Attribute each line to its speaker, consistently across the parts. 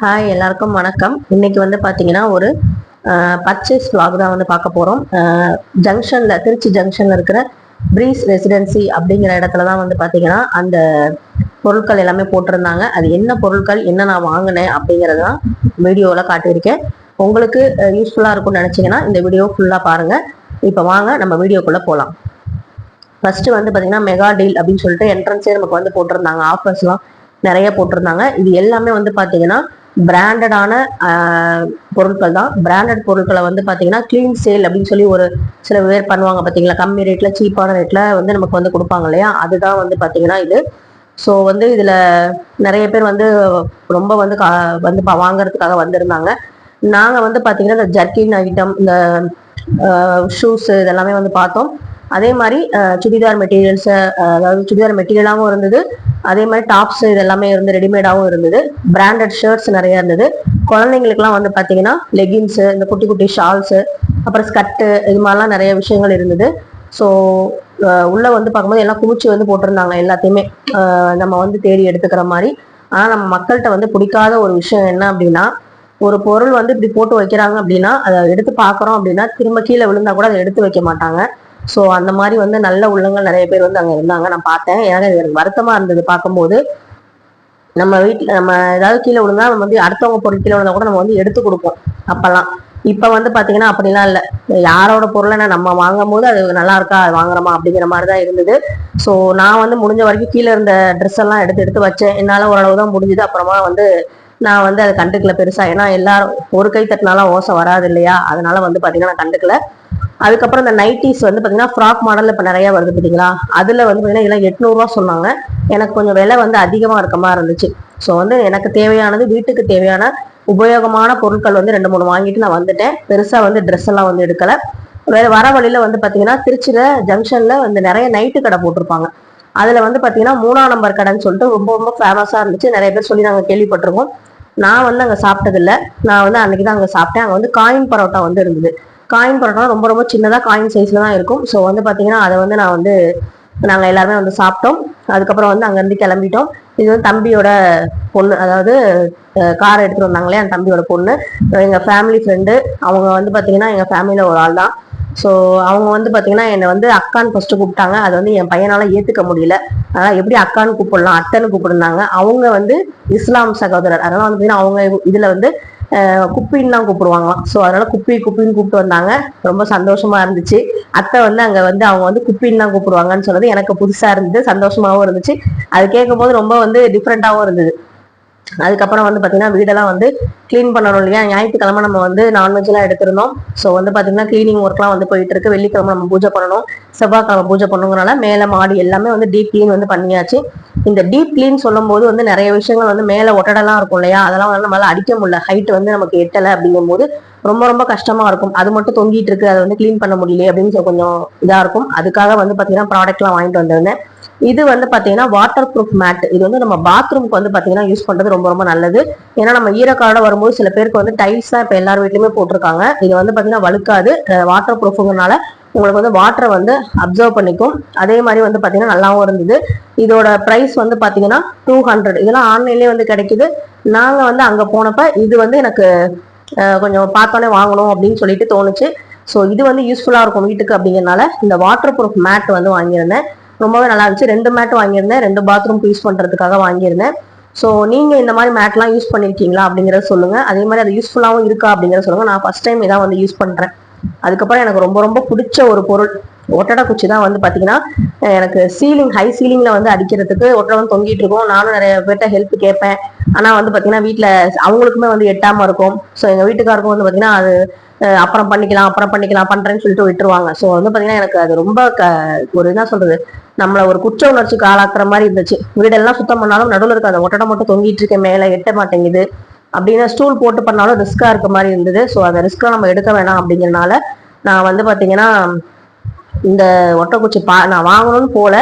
Speaker 1: Hi எல்லாருக்கும் வணக்கம். இன்னைக்கு வந்து பார்த்தீங்கன்னா ஒரு பர்ச்சேஸ் vlog தான் வந்து பார்க்க போகிறோம். ஜங்ஷனில் திருச்சி ஜங்ஷனில் இருக்கிற ப்ரீஸ் ரெசிடென்சி அப்படிங்கிற இடத்துல தான் வந்து பார்த்தீங்கன்னா அந்த பொருட்கள் எல்லாமே போட்டிருந்தாங்க. அது என்ன பொருட்கள், என்ன நான் வாங்கினேன் அப்படிங்கிறது தான் வீடியோவில் காட்டியிருக்கேன். உங்களுக்கு யூஸ்ஃபுல்லாக இருக்கும்னு நினச்சிங்கன்னா இந்த வீடியோ ஃபுல்லாக பாருங்கள். இப்போ வாங்க நம்ம வீடியோக்குள்ளே போகலாம். ஃபர்ஸ்ட் வந்து பார்த்தீங்கன்னா மெகா டீல் அப்படின்னு சொல்லிட்டு என்ட்ரன்ஸே நமக்கு வந்து போட்டிருந்தாங்க. ஆஃபர்ஸ்லாம் நிறைய போட்டிருந்தாங்க. இது எல்லாமே வந்து பார்த்தீங்கன்னா பிராண்டடான பொருட்கள் தான். பிராண்டட் பொருட்களை வந்து பார்த்தீங்கன்னா கிளீன் சேல் அப்படின்னு சொல்லி ஒரு சில பேர் பண்ணுவாங்க பார்த்தீங்களா, கம்மி ரேட்ல சீப்பான ரேட்ல வந்து நமக்கு வந்து கொடுப்பாங்க இல்லையா, அதுதான் வந்து பார்த்தீங்கன்னா இது. ஸோ வந்து இதில் நிறைய பேர் வந்து ரொம்ப வந்து வந்து வாங்குறதுக்காக வந்திருந்தாங்க. நாங்கள் வந்து பார்த்தீங்கன்னா இந்த ஜர்க்கின் ஐட்டம், இந்த ஷூஸ் இதெல்லாமே வந்து பார்த்தோம். அதே மாதிரி சுடிதார் மெட்டீரியல்ஸை, அதாவது சுடிதார் மெட்டீரியலாகவும் இருந்தது, அதே மாதிரி டாப்ஸ் இதெல்லாமே இருந்து ரெடிமேடாகவும் இருந்தது. பிராண்டட் ஷர்ட்ஸ் நிறைய இருந்தது. குழந்தைங்களுக்குலாம் வந்து பார்த்தீங்கன்னா லெகின்ஸு, இந்த குட்டி குட்டி ஷால்ஸு, அப்புறம் ஸ்கர்ட்டு, இது மாதிரிலாம் நிறைய விஷயங்கள் இருந்தது. ஸோ உள்ளே வந்து பார்க்கும்போது எல்லாம் குமிச்சு வந்து போட்டிருந்தாங்க எல்லாத்தையுமே நம்ம வந்து தேடி எடுத்துக்கிற மாதிரி. ஆனால் நம்ம மக்கள்கிட்ட வந்து பிடிக்காத ஒரு விஷயம் என்ன அப்படின்னா, ஒரு பொருள் வந்து இப்படி போட்டு வைக்கிறாங்க அப்படின்னா அதை எடுத்து பார்க்குறோம் அப்படின்னா திரும்ப கீழே விழுந்தா கூட அதை எடுத்து வைக்க மாட்டாங்க. ஸோ அந்த மாதிரி வந்து நல்ல உள்ளங்கள் நிறைய பேர் வந்து அங்கே இருந்தாங்க, நான் பார்த்தேன். ஏன்னா எனக்கு வருத்தமாக இருந்தது பார்க்கும்போது. நம்ம வீட்டில் நம்ம ஏதாவது கீழே விழுந்தா நம்ம வந்து அடுத்தவங்க பொருள் கீழே விழுந்தா கூட நம்ம வந்து எடுத்து கொடுப்போம் அப்பெல்லாம். இப்போ வந்து பார்த்தீங்கன்னா அப்படிலாம் இல்லை. யாரோட பொருளை நம்ம வாங்கும் போது அது நல்லா இருக்கா, அது வாங்குறோமா அப்படிங்கிற மாதிரி தான் இருந்தது. ஸோ நான் வந்து முடிஞ்ச வரைக்கும் கீழே இருந்த ட்ரெஸ் எல்லாம் எடுத்து எடுத்து வச்சேன். என்னால் ஓரளவு தான் முடிஞ்சுது. அப்புறமா வந்து நான் வந்து அதை கண்டுக்கல பெருசா. ஏன்னா எல்லாரும் ஒரு கை தட்டினாலும் ஓசை வராது இல்லையா, அதனால வந்து பார்த்தீங்கன்னா நான் கண்டுக்கல. அதுக்கப்புறம் இந்த நைட்டிஸ் வந்து பார்த்தீங்கன்னா ஃப்ராக் மாடல் இப்போ நிறைய வருது பார்த்தீங்களா, அதில் வந்து பார்த்தீங்கன்னா இதெல்லாம் 800 சொன்னாங்க. எனக்கு கொஞ்சம் விலை வந்து அதிகமாக இருக்க மாதிரி இருந்துச்சு. ஸோ வந்து எனக்கு தேவையானது, வீட்டுக்கு தேவையான உபயோகமான பொருட்கள் வந்து 2-3 வாங்கிட்டு நான் வந்துட்டேன். பெருசாக வந்து ட்ரெஸ் எல்லாம் வந்து எடுக்கலை. வேற வர வழியில வந்து பார்த்தீங்கன்னா திருச்சியில் ஜங்ஷன்ல வந்து நிறைய நைட்டு கடை போட்டிருப்பாங்க. அதில் வந்து பார்த்தீங்கன்னா 3ஆம் நம்பர் கடைன்னு சொல்லிட்டு ரொம்ப ரொம்ப ஃபேமஸாக இருந்துச்சு. நிறைய பேர் சொல்லி நாங்கள் கேள்விப்பட்டிருக்கோம். நான் வந்து அங்கே சாப்பிட்டதில்லை. நான் வந்து அன்னைக்கு தான் அங்கே சாப்பிட்டேன். அங்கே வந்து காயின் பரோட்டா வந்து இருந்தது. காயின் பரோட்டா ரொம்ப ரொம்ப சின்னதாக காயின் சைஸில் தான் இருக்கும். ஸோ வந்து பார்த்தீங்கன்னா அதை வந்து நாங்கள் எல்லாருமே வந்து சாப்பிட்டோம். அதுக்கப்புறம் வந்து அங்கேருந்து கிளம்பிட்டோம். இது வந்து தம்பியோட பொண்ணு, அதாவது கார் எடுத்துகிட்டு வந்தாங்களே அந்த தம்பியோட பொண்ணு, எங்கள் ஃபேமிலி ஃப்ரெண்டு. அவங்க வந்து பார்த்தீங்கன்னா எங்கள் ஃபேமிலியில் ஒரு ஆள் தான். ஸோ அவங்க வந்து பார்த்தீங்கன்னா என்னை வந்து அக்கான்னு ஃபஸ்ட்டு கூப்பிட்டாங்க. அது வந்து என் பையனால் ஏற்றுக்க முடியல. அதனால் எப்படி அக்கான்னு கூப்பிடலாம், அத்தைன்னு கூப்பிடுனாங்க. அவங்க வந்து இஸ்லாம் சகோதரர், அதனால் வந்து பார்த்தீங்கன்னா அவங்க இதில் வந்து குப்பின்னு தான் கூப்பிடுவாங்களாம். ஸோ அதனால குப்பின்னு கூப்பிட்டு வந்தாங்க. ரொம்ப சந்தோஷமா இருந்துச்சு. அத்தை வந்து அங்கே வந்து அவங்க வந்து குப்பின்னு தான் கூப்பிடுவாங்கன்னு சொன்னது எனக்கு புதுசாக இருந்தது, சந்தோஷமாகவும் இருந்துச்சு. அது கேட்கும் போது ரொம்ப வந்து டிஃப்ரெண்ட்டாகவும் இருந்தது. அதுக்கப்புறம் வந்து பார்த்தீங்கன்னா வீடெல்லாம் வந்து க்ளீன் பண்ணணும் இல்லையா, ஞாயிற்றுக்கிழமை நம்ம வந்து நான்வெஜ்லாம் எடுத்திருந்தோம். ஸோ வந்து பார்த்தீங்கன்னா க்ளீனிங் ஒர்க்லாம் வந்து போயிட்டு இருக்கு. வெள்ளிக்கிழமை நம்ம பூஜை பண்ணணும், செவ்வாய்க்கிழமை பூஜை பண்ணுங்கிறனால மேலே மாடி எல்லாமே வந்து டீப் க்ளீன் வந்து பண்ணியாச்சு. இந்த டீப் க்ளீன் சொல்லும் போது வந்து நிறைய விஷயங்கள் வந்து மேலே ஒட்டடெல்லாம் இருக்கும் இல்லையா, அதெல்லாம் வந்து நம்மளால அடிக்க முடியல. ஹைட் வந்து நமக்கு எட்டலை அப்படிங்கும் போது ரொம்ப ரொம்ப கஷ்டமா இருக்கும். அது மட்டும் தொங்கிட்டு இருக்கு, அதை வந்து க்ளீன் பண்ண முடியல அப்படின்னு கொஞ்சம் இதாக இருக்கும். அதுக்காக வந்து பார்த்தீங்கன்னா ப்ராடக்ட்லாம் வாங்கிட்டு வந்திருந்தேன். இது வந்து பாத்தீங்கன்னா வாட்டர் ப்ரூஃப் மேட். இது வந்து நம்ம பாத்ரூம்க்கு வந்து பாத்தீங்கன்னா யூஸ் பண்றது ரொம்ப ரொம்ப நல்லது. ஏன்னா நம்ம ஈரக்காரோட வரும்போது சில பேருக்கு வந்து டைல்ஸ் தான் இப்ப எல்லார் வீட்லயுமே போட்டிருக்காங்க. இது வந்து பாத்தீங்கன்னா வழுக்காது, வாட்டர் ப்ரூஃப்ங்கிறனால உங்களுக்கு வந்து வாட்டரை வந்து அப்சர்வ் பண்ணிக்கும். அதே மாதிரி வந்து பாத்தீங்கன்னா நல்லாவும் இருந்தது. இதோட பிரைஸ் வந்து பாத்தீங்கன்னா 200. இதெல்லாம் ஆன்லைன்லயே வந்து கிடைக்குது. நாங்க வந்து அங்க போனப்ப இது வந்து எனக்கு கொஞ்சம் பார்த்தோன்னே வாங்கணும் அப்படின்னு சொல்லிட்டு தோணுச்சு. ஸோ இது வந்து யூஸ்ஃபுல்லா இருக்கும் வீட்டுக்கு அப்படிங்கிறனால இந்த வாட்டர் ப்ரூஃப் மேட் வந்து வாங்கியிருந்தேன். ரொம்பவே நல்லா இருந்துச்சு. 2 மேட் வாங்கியிருந்தேன், 2 பாத்ரூம் யூஸ் பண்றதுக்காக வாங்கியிருந்தேன். ஸோ நீங்க இந்த மாதிரி மேட்லாம் யூஸ் பண்ணிருக்கீங்களா அப்படிங்கிறத சொல்லுங்க. அதே மாதிரி அது யூஸ்ஃபுல்லாகவும் இருக்கா அப்படிங்கிறத சொல்லுங்க. நான் ஃபர்ஸ்ட் டைம் இதான் வந்து யூஸ் பண்றேன். அதுக்கப்புறம் எனக்கு ரொம்ப ரொம்ப பிடிச்ச ஒரு பொருள் ஒட்டடை குச்சி தான். வந்து பாத்தீங்கன்னா எனக்கு சீலிங், ஹை சீலிங்ல வந்து அடிக்கிறதுக்கு ஒட்டடை வந்து தொங்கிட்டு இருக்கும். நானும் நிறைய பேர்ட்ட ஹெல்ப் கேட்பேன். ஆனா வந்து பாத்தீங்கன்னா வீட்டுல அவங்களுக்குமே வந்து எட்டாம இருக்கும். ஸோ எங்க வீட்டுக்காருக்கும் வந்து பாத்தீங்கன்னா அது அப்புறம் பண்ணிக்கலாம் பண்றேன்னு சொல்லிட்டு விட்டுருவாங்க. ஸோ வந்து பாத்தீங்கன்னா எனக்கு அது ரொம்ப ஒரு என்ன சொல்றது, நம்மள ஒரு குற்ற உணர்ச்சிக்கு ஆளாக்குற மாதிரி இருந்துச்சு. வீடெல்லாம் சுத்தம் பண்ணாலும் நடுவில் இருக்க அந்த ஒட்டடை மட்டும் தொங்கிட்டு இருக்கேன், மேல எட்ட மாட்டேங்குது அப்படின்னு. ஸ்டூல் போட்டு பண்ணாலும் ரிஸ்கா இருக்க மாதிரி இருந்தது. ஸோ அந்த ரிஸ்க்கை நம்ம எடுக்க வேணாம் அப்படிங்கிறனால நான் வந்து பாத்தீங்கன்னா இந்த ஒட்டக்குச்சி நான் வாங்கணும்னு போல.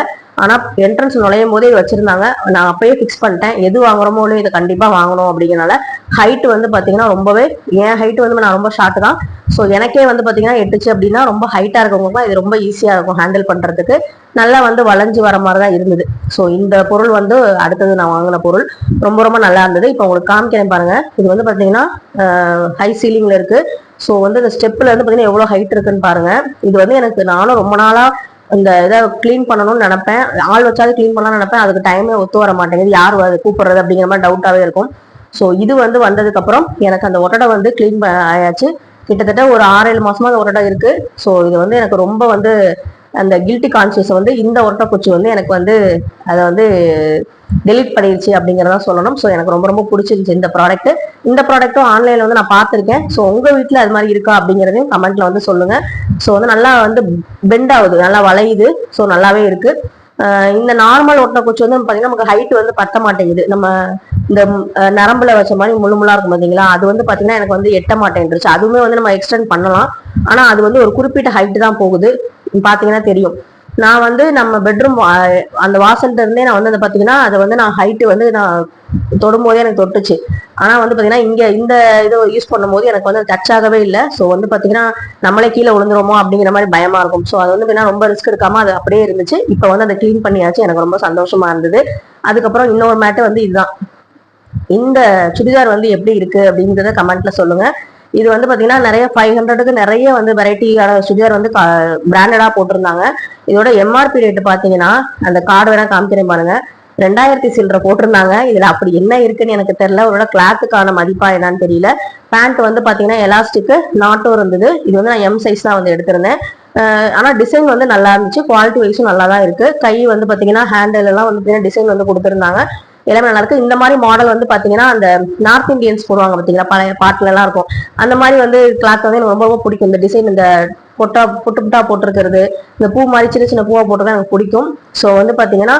Speaker 1: ஆனா என்ட்ரன்ஸ் நுழையும் போதே வச்சிருந்தாங்க. நான் அப்பயே ஃபிக்ஸ் பண்ணிட்டேன், எது வாங்குறோமோ இதை கண்டிப்பா வாங்கணும் அப்படிங்கிறனால ஹைட் வந்து பாத்தீங்கன்னா ரொம்பவே, என் ஹைட் வந்து நான் ரொம்ப ஷார்ட் தான். ஸோ எனக்கே வந்து பாத்தீங்கன்னா எட்டுச்சு அப்படின்னா ரொம்ப ஹைட்டா இருக்கவங்க இது ரொம்ப ஈஸியா இருக்கும் ஹேண்டில் பண்றதுக்கு. நல்லா வந்து வளைஞ்சு வர மாதிரி தான் இருந்தது. ஸோ இந்த பொருள் வந்து அடுத்தது நான் வாங்கின பொருள் ரொம்ப ரொம்ப நல்லா இருந்தது. இப்போ உங்களுக்கு காமிக்கிறேன் பாருங்க. இது வந்து பாத்தீங்கன்னா ஹை சீலிங்ல இருக்கு. ஸோ வந்து இந்த ஸ்டெப்ல வந்து பாத்தீங்கன்னா எவ்வளவு ஹைட் இருக்குன்னு பாருங்க. இது வந்து எனக்கு நானும் ரொம்ப நாளா இந்த இதை கிளீன் பண்ணணும்னு நினைப்பேன், ஆள் வச்சாலும் கிளீன் பண்ணலாம்னு நினைப்பேன். அதுக்கு டைமே ஒத்து வர மாட்டேங்குது, யார் கூப்பிடுறது அப்படிங்கிற மாதிரி டவுட்டாவே இருக்கும். ஸோ இது வந்து வந்ததுக்கு அப்புறம் எனக்கு அந்த ஒட்டடை வந்து கிளீன் ஆயாச்சு. கிட்டத்தட்ட ஒரு 6-7 மாசமா அந்த ஒட்டடை இருக்கு. ஸோ இது வந்து எனக்கு ரொம்ப வந்து அந்த கில்ட்டி கான்சியஸ் வந்து இந்த ஒட்டை குச்சி வந்து எனக்கு வந்து அதை வந்து டெலிட் பண்ணிருச்சு அப்படிங்கிறதா சொல்லணும். ஸோ எனக்கு ரொம்ப ரொம்ப பிடிச்சிருந்துச்சு இந்த ப்ராடக்ட். இந்த ப்ராடக்ட்டும் ஆன்லைன்ல வந்து நான் பார்த்துருக்கேன். ஸோ உங்க வீட்டில் அது மாதிரி இருக்கா அப்படிங்கிறதையும் கமெண்ட்ல வந்து சொல்லுங்க. ஸோ வந்து நல்லா வந்து பெண்ட் ஆகுது, நல்லா வளையுது. ஸோ நல்லாவே இருக்கு. இந்த நார்மல் ஒட்டை குச்சி வந்து பாத்தீங்கன்னா நமக்கு ஹைட் வந்து பத்த மாட்டேங்குது. நம்ம இந்த நரம்புல வச்ச மாதிரி முள்ளுமுள்ளா இருக்கும் பாத்தீங்களா, அது வந்து பாத்தீங்கன்னா எனக்கு வந்து எட்ட மாட்டேன்ருச்சு. அதுவுமே வந்து நம்ம எக்ஸ்டெண்ட் பண்ணலாம், ஆனா அது வந்து ஒரு குறிப்பிட்ட ஹைட் தான் போகுது. பாத்தீங்கன்னா தெரியும். நான் வந்து நம்ம பெட்ரூம் அந்த வாசல்ல இருந்தே நான் வந்து பாத்தீங்கன்னா அதை வந்து நான் ஹைட் வந்து நான் தொடும்போதே எனக்கு தொட்டுச்சு. ஆனா வந்து பாத்தீங்கன்னா இங்க இந்த இதை யூஸ் பண்ணும் போது எனக்கு வந்து டச் ஆகவே இல்லை. ஸோ வந்து பாத்தீங்கன்னா நம்மளே கீழே விழுந்துருமோ அப்படிங்கிற மாதிரி பயமா இருக்கும். ஸோ அது வந்து ரொம்ப ரிஸ்க் எடுக்காம அது அப்படியே இருந்துச்சு. இப்போ வந்து அதை கிளீன் பண்ணியாச்சு. எனக்கு ரொம்ப சந்தோஷமா இருந்தது. அதுக்கப்புறம் இன்னொரு மேட்டு வந்து இதுதான். இந்த சுடிதார் வந்து எப்படி இருக்கு அப்படிங்கிறத கமெண்ட்ல சொல்லுங்க. இது வந்து பாத்தீங்கன்னா நிறைய 500க்கு நிறைய வந்து வெரைட்டியான சுடிதார் வந்து பிராண்டடா போட்டிருந்தாங்க. இதோட எம்ஆர்பி ரேட் பாத்தீங்கன்னா அந்த கார்டு வேணா காமிக்கிறேன் பாருங்க, 2000 சில்லற போட்டிருந்தாங்க. இதுல அப்படி என்ன இருக்குன்னு எனக்கு தெரியல, ஒரு கிளாத்துக்கான மதிப்பா என்னன்னு தெரியல. பேண்ட் வந்து பாத்தீங்கன்னா எலாஸ்டிக் நாட்டும் இருந்தது. இது வந்து நான் எம் சைஸ் தான் வந்து எடுத்திருந்தேன். ஆனா டிசைன் வந்து நல்லா இருந்துச்சு, குவாலிட்டி வைஸும் நல்லா தான் இருக்கு. கை வந்து பாத்தீங்கன்னா ஹேண்டில் எல்லாம் வந்து டிசைன் வந்து கொடுத்துருந்தாங்க, எல்லாமே நல்லா இருக்கு. இந்த மாதிரி மாடல் வந்து பாத்தீங்கன்னா அந்த நார்த் இந்தியன்ஸ் போடுவாங்க பாத்தீங்களா, பழைய பாட்டுல எல்லாம் இருக்கும். அந்த மாதிரி வந்து கிளாத் வந்து எனக்கு ரொம்ப ரொம்ப பிடிக்கும். இந்த டிசைன், இந்த பொட்டா புட்டு புட்டா போட்டிருக்கிறது, இந்த பூ மாதிரி சின்ன சின்ன பூவா போட்டுதான் எனக்கு பிடிக்கும். ஸோ வந்து பாத்தீங்கன்னா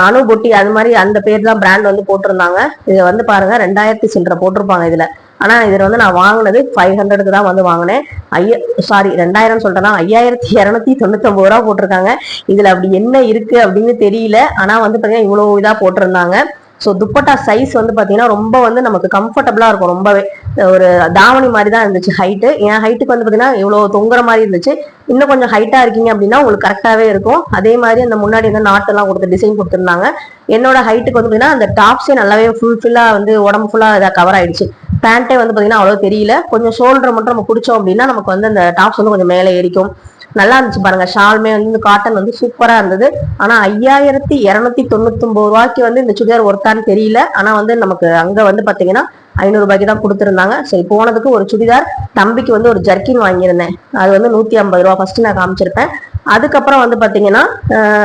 Speaker 1: அனுபொட்டி அது மாதிரி அந்த பேர் தான் பிராண்ட் வந்து போட்டிருந்தாங்க. இதை வந்து பாருங்க 2000 சில்லற போட்டிருப்பாங்க இதுல. ஆனா இதுல வந்து நான் வாங்கினது 500க்கு தான் வந்து வாங்கினேன். 2000 சொல்றேன்னா 5299 ரூபா போட்டிருக்காங்க. இதுல அப்படி என்ன இருக்கு அப்படின்னு தெரியல. ஆனா வந்து பாத்தீங்கன்னா இவ்வளவு இதா போட்டிருந்தாங்க. ஸோ துப்பட்டா சைஸ் வந்து பாத்தீங்கன்னா ரொம்ப வந்து நமக்கு கம்ஃபர்டபுளா இருக்கும். ரொம்பவே ஒரு தாவணி மாதிரி தான் இருந்துச்சு ஹைட்டு. என் ஹைட்டுக்கு வந்து பாத்தீங்கன்னா இவ்வளவு தொங்குற மாதிரி இருந்துச்சு. இன்னும் கொஞ்சம் ஹைட்டா இருக்கீங்க அப்படின்னா உங்களுக்கு கரெக்டாவே இருக்கும். அதே மாதிரி அந்த முன்னாடி வந்து நாட்டெல்லாம் கொடுத்து டிசைன் கொடுத்துருந்தாங்க. என்னோட ஹைட்டுக்கு வந்து பாத்தீங்கன்னா அந்த டாப்ஸே நல்லாவே ஃபுல்லா வந்து உடம்பு ஃபுல்லா இதாக கவர் ஆயிடுச்சு. பேண்ட்டே வந்து பாத்தீங்கன்னா அவ்வளவு தெரியல. கொஞ்சம் ஷோல்டர் மட்டும் நம்ம பிடிச்சோம் அப்படின்னா நமக்கு வந்து அந்த டாப்ஸ் வந்து கொஞ்சம் மேலே ஏறிக்கும். நல்லா இருந்துச்சு பாருங்க. ஷால்மே வந்து காட்டன் வந்து சூப்பரா இருந்தது. ஆனா 5299 ரூபாய்க்கு வந்து இந்த சுடிதார் ஒருத்தான்னு தெரியல. ஆனா வந்து நமக்கு அங்க வந்து பாத்தீங்கன்னா 500 ரூபாய்க்கு தான் கொடுத்துருந்தாங்க. சரி, போனதுக்கு ஒரு சுடிதார், தம்பிக்கு வந்து ஒரு ஜர்க்கின் வாங்கியிருந்தேன். அது வந்து 150 ரூபா ஃபர்ஸ்ட் நான் காமிச்சிருப்பேன். அதுக்கப்புறம் வந்து பாத்தீங்கன்னா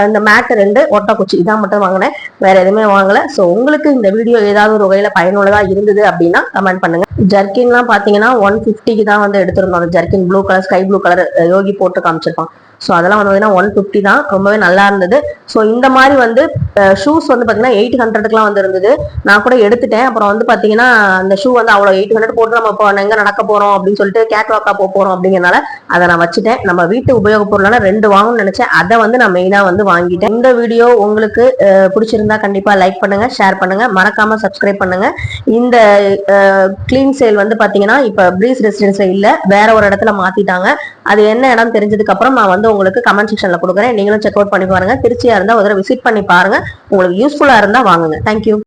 Speaker 1: இந்த மேட் 2 ஒட்டை குச்சி இதான் மட்டும் வாங்கினேன், வேற எதுவுமே வாங்கல. ஸோ உங்களுக்கு இந்த வீடியோ ஏதாவது ஒரு வகையில பயனுள்ளதா இருந்தது அப்படின்னா கமெண்ட் பண்ணுங்க. ஜர்க்கின்லாம் பாத்தீங்கன்னா 150க்கு தான் வந்து எடுத்திருந்தோம். அந்த jerkin blue colour, sky blue colour Yogi போட்டு காமிச்சிருப்பான். ஸோ அதெல்லாம் வந்து 150 தான், ரொம்பவே நல்லா இருந்தது. ஸோ இந்த மாதிரி வந்து ஷூஸ் வந்து பாத்தீங்கன்னா 800க்குலாம் வந்து இருந்தது. நான் கூட எடுத்துட்டேன். அப்புறம் வந்து பாத்தீங்கன்னா அந்த ஷூ வந்து அவ்வளோ 800 போட்டு நம்ம இப்போ எங்க நடக்க போறோம் அப்படின்னு சொல்லிட்டு கேட் வாக்கா போறோம் அப்படிங்கிறனால அதை நான் வச்சுட்டேன். நம்ம வீட்டு உபயோக பொருளான 2 வாங்கணும்னு நினைச்சேன், அதை வந்து நான் மெயினா வந்து வாங்கிட்டேன். இந்த வீடியோ உங்களுக்கு பிடிச்சிருந்தா கண்டிப்பா லைக் பண்ணுங்க, ஷேர் பண்ணுங்க, மறக்காம சப்ஸ்கிரைப் பண்ணுங்க. இந்த கிளீன் சேல் வந்து பாத்தீங்கன்னா இப்ப பிரீஸ் ரெசிடென்ஸ்ல இல்ல, வேற ஒரு இடத்துல மாத்திட்டாங்க. அது என்ன இடம் தெரிஞ்சதுக்கு அப்புறம் நான் வந்து உங்களுக்கு கமெண்ட் செக்ஷன்ல கொடுக்குறேன். நீங்களும் செக் அவுட் பண்ணி பாருங்க. திருச்சியா இருந்தா ஒரு தடவை விசிட் பண்ணி பாருங்க. உங்களுக்கு யூஸ்ஃபுல்லா இருந்தா வாங்குங்க. தேங்க்யூ.